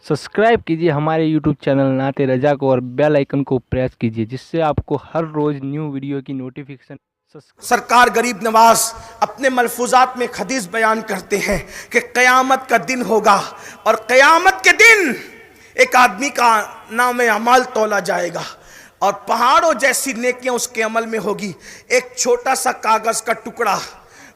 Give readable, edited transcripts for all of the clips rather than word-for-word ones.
Subscribe कीजिए हमारे YouTube channel नाते रजा को और बेल आइकन को प्रेस कीजिए जिससे आपको हर रोज न्यू वीडियो की नोटिफिकेशन। सरकार गरीब नवाज अपने मलफूजात में एक हदीस बयान करते हैं कि क़यामत का दिन होगा और क़यामत के दिन एक आदमी का नाम अमाल तोला जाएगा और पहाड़ों जैसी नेकियां उसके अमल में होगी। एक छोटा सा कागज का टुकड़ा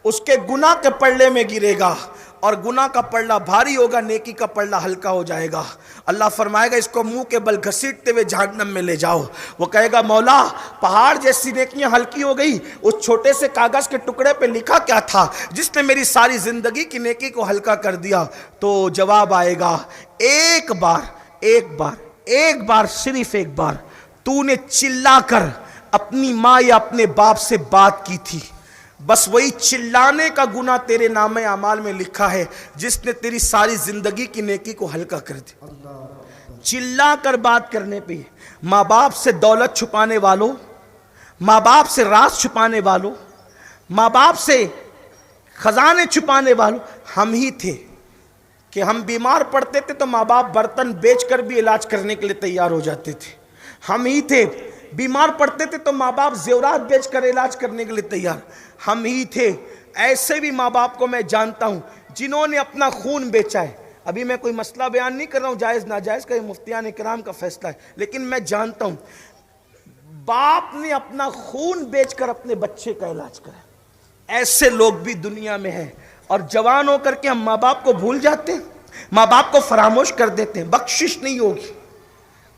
उसके गुनाह के पल्ले में गिरेगा और गुनाह का पल्ला भारी होगा, नेकी का पल्ला हल्का हो जाएगा। अल्लाह फरमाएगा इसको मुंह के बल घसीटते हुए जहन्नम में ले जाओ। वो कहेगा मौला पहाड़ जैसी नेकियां हल्की हो गई, उस छोटे से कागज के टुकड़े पे लिखा क्या था जिसने मेरी सारी जिंदगी की नेकी को हल्का कर दिया? तो जवाब आएगा एक बार सिर्फ एक बार तूने चिल्लाकर अपनी माँ या अपने बाप से बात की थी, बस वही चिल्लाने का गुनाह तेरे नामे अमाल में लिखा है जिसने तेरी सारी जिंदगी की नेकी को हल्का कर दिया। चिल्ला कर बात करने पे माँ बाप से दौलत छुपाने वालों, माँ बाप से राज छुपाने वालों, माँ बाप से खजाने छुपाने वालों हम ही थे कि हम बीमार पड़ते थे तो माँ बाप बर्तन बेचकर भी इलाज करने के लिए तैयार हो जाते थे। हम ही थे बीमार पड़ते थे तो माँ बाप जेवरात बेचकर इलाज करने के लिए तैयार। हम ही थे। ऐसे भी माँ बाप को मैं जानता हूँ जिन्होंने अपना खून बेचा है। अभी मैं कोई मसला बयान नहीं कर रहा हूँ जायज़ नाजायज़ का, मुफ्तियान इकराम का फैसला है, लेकिन मैं जानता हूँ बाप ने अपना खून बेचकर अपने बच्चे का इलाज करा। ऐसे लोग भी दुनिया में हैं और जवान होकर के हम माँ बाप को भूल जाते हैं, माँ बाप को फरामोश कर देते हैं। बख्शिश नहीं होगी,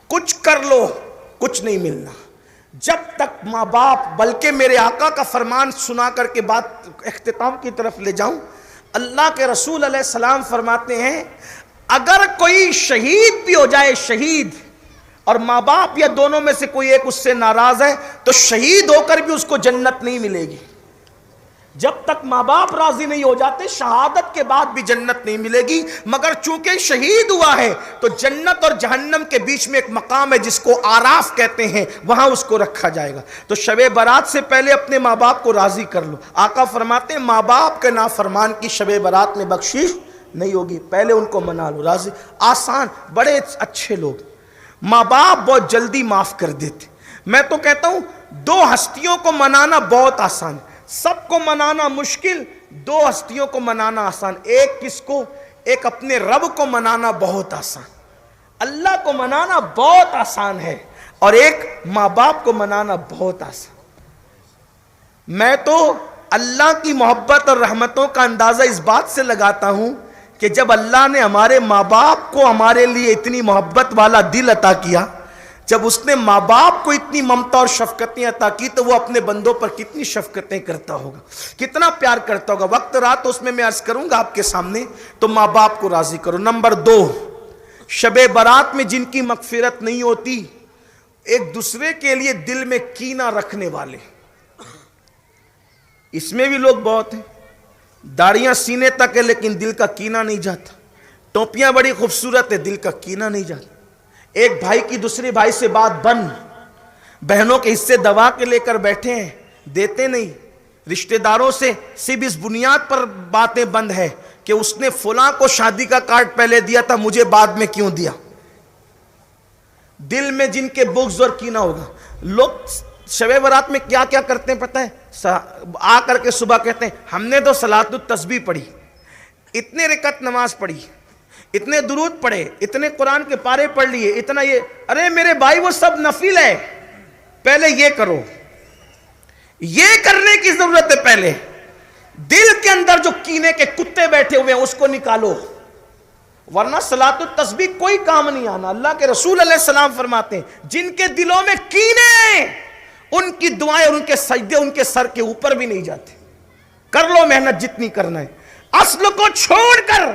कुछ कर लो कुछ नहीं मिलना जब तक माँ बाप, बल्कि मेरे आका का फरमान सुना करके बात इख्तिताम की तरफ ले जाऊं। अल्लाह के रसूल अलैहिस्सलाम फरमाते हैं अगर कोई शहीद भी हो जाए, शहीद, और माँ बाप या दोनों में से कोई एक उससे नाराज है तो शहीद होकर भी उसको जन्नत नहीं मिलेगी। जब तक माँ बाप राजी नहीं हो जाते शहादत के बाद भी जन्नत नहीं मिलेगी। मगर चूंकि शहीद हुआ है तो जन्नत और जहन्नम के बीच में एक मकाम है जिसको आराफ कहते हैं, वहां उसको रखा जाएगा। तो शबे बारात से पहले अपने माँ बाप को राजी कर लो। आका फरमाते हैं माँ बाप के नाफरमान की शबे बारात में बख्शिश नहीं होगी, पहले उनको मना लो, राजी। आसान, बड़े अच्छे लोग माँ बाप बहुत जल्दी माफ कर देते। मैं तो कहता हूं दो हस्तियों को मनाना बहुत आसान, सबको मनाना मुश्किल, दो हस्तियों को मनाना आसान। एक किसको? एक अपने रब को मनाना बहुत आसान, अल्लाह को मनाना बहुत आसान है, और एक माँ बाप को मनाना बहुत आसान। मैं तो अल्लाह की मोहब्बत और रहमतों का अंदाजा इस बात से लगाता हूं कि जब अल्लाह ने हमारे माँ बाप को हमारे लिए इतनी मोहब्बत वाला दिल अता किया, जब उसने माँ बाप को इतनी ममता और शफकतें अता की, तो वो अपने बंदों पर कितनी शफकतें करता होगा, कितना प्यार करता होगा। वक्त रहा तो उसमें मैं अर्ज करूंगा आपके सामने। तो माँ बाप को राजी करो। नंबर 2, शबे बारात में जिनकी मगफिरत नहीं होती, एक दूसरे के लिए दिल में कीना रखने वाले। इसमें भी लोग बहुत हैं, दाढ़ियां सीने तक है लेकिन दिल का कीना नहीं जाता, टोपियां बड़ी खूबसूरत है दिल का कीना नहीं जाता। एक भाई की दूसरे भाई से बात बंद, बहनों के हिस्से दबा के लेकर बैठे हैं, देते नहीं। रिश्तेदारों से सिर्फ इस बुनियाद पर बातें बंद है कि उसने फुला को शादी का कार्ड पहले दिया था, मुझे बाद में क्यों दिया। दिल में जिनके बुग़्ज़ और कीना होगा। लोग शबे बारात में क्या क्या करते हैं पता है? आ करके सुबह कहते हैं हमने तो सलातुत तस्बीह पढ़ी, इतने रकअत नमाज पढ़ी, इतने दुरूद पढ़े, इतने कुरान के पारे पढ़ लिए, इतना ये। अरे मेरे भाई वो सब नफिल है, पहले ये करो, ये करने की जरूरत है। पहले दिल के अंदर जो कीने के कुत्ते बैठे हुए हैं उसको निकालो, वरना सलातुत तस्बीह कोई काम नहीं आना। अल्लाह के रसूल अलैहिस्सलाम फरमाते हैं जिनके दिलों में कीने, उनकी दुआएं और उनके सजदे उनके सर के ऊपर भी नहीं जाते। कर लो मेहनत जितनी करना है। असल को छोड़कर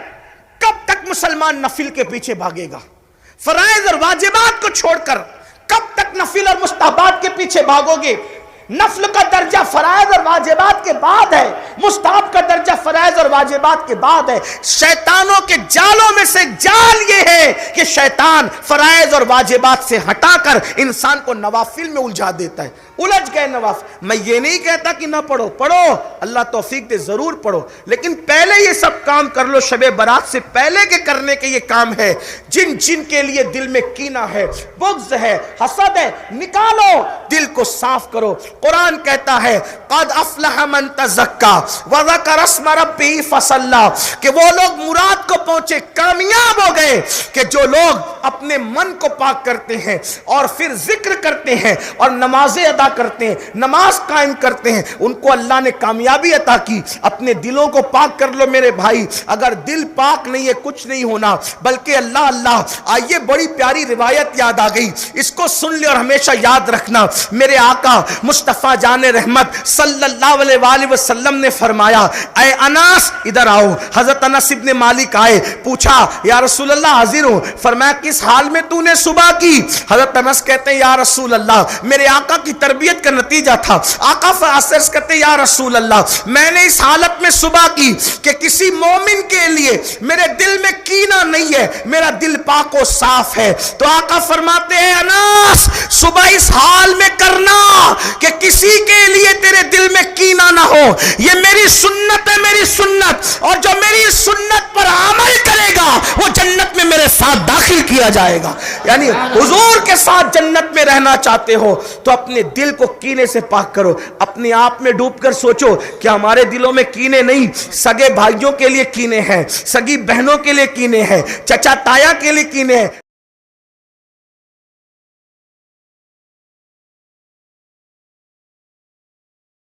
कब तक मुसलमान नफिल के पीछे भागेगा? फराइज और वाजिबात को छोड़कर कब तक नफिल और मुस्तहबात के पीछे भागोगे? नफल का दर्जा फराइज और वाजिबात के बाद है, मुस्ताहब का दर्जा फराइज और वाजिबात के बाद है। शैतानों के जालों में से जाल ये है कि शैतान फराइज और वाजिबात से हटाकर इंसान को नवाफिल में उलझा देता है। उलझ गए नवाफिल। मैं ये नहीं कहता कि ना पढ़ो, पढ़ो, अल्लाह तौफीक दे, जरूर पढ़ो, लेकिन पहले ये सब काम कर लो। शबे बारात से पहले के करने के ये काम है। जिन जिन के लिए दिल में कीना है, बुग़्ज़ है, हसद है, निकालो, दिल को साफ करो। कुरान कहता है क़द अफ़लह मन तज़क्का व ज़करा अस्म रब्बिही फ़सल्ला, कि वो लोग मुराद को पहुंचे, कामयाब हो गए कि जो लोग अपने मन को पाक करते हैं और फिर जिक्र करते हैं और नमाजें अदा करते हैं, नमाज कायम करते हैं, उनको अल्लाह ने कामयाबी अता की। अपने दिलों को पाक कर लो मेरे भाई। अगर दिल पाक नहीं है कुछ नहीं होना, बल्कि अल्लाह अल्लाह। आइए, बड़ी प्यारी रिवायत याद आ गई, इसको सुन ले और हमेशा याद रखना। मेरे आका मुस्तफ़ा जाने रहमत सल्लल्लाहु अलैहि वसल्लम ने फरमाया, ऐ अनास इधर आओ। हजरत अनस इब्ने मालिक आए, पूछा या रसूल अल्लाह हाजिर हूं। फरमाया किस हाल में तूने सुबह की? हजरत अनस कहते हैं या रसूल अल्लाह मेरे आका की तरबियत का नतीजा था। आका फरमाते कहते या रसूल अल्लाह मैंने इस हालत में सुबह की कि किसी मोमिन के लिए मेरे दिल में कीना नहीं है, मेरा दिल पाक और साफ है। तो आका फरमाते हैं अनस सुबह इस हाल में करना कि किसी के लिए तेरे दिल में कीना ना हो। ये मेरी सुन्नत है, मेरी सुन्नत, और जो मेरी सुन्नत पर अमल करेगा वो जन्नत में मेरे साथ दाखिल किया जाएगा। यानी हुजूर के साथ जन्नत में रहना चाहते हो तो अपने दिल को कीने से पाक करो। अपने आप में डूबकर सोचो कि हमारे दिलों में कीने नहीं, सगे भाइयों के लिए कीने हैं, सगी बहनों के लिए कीने हैं, चचा ताया के लिए कीने हैं।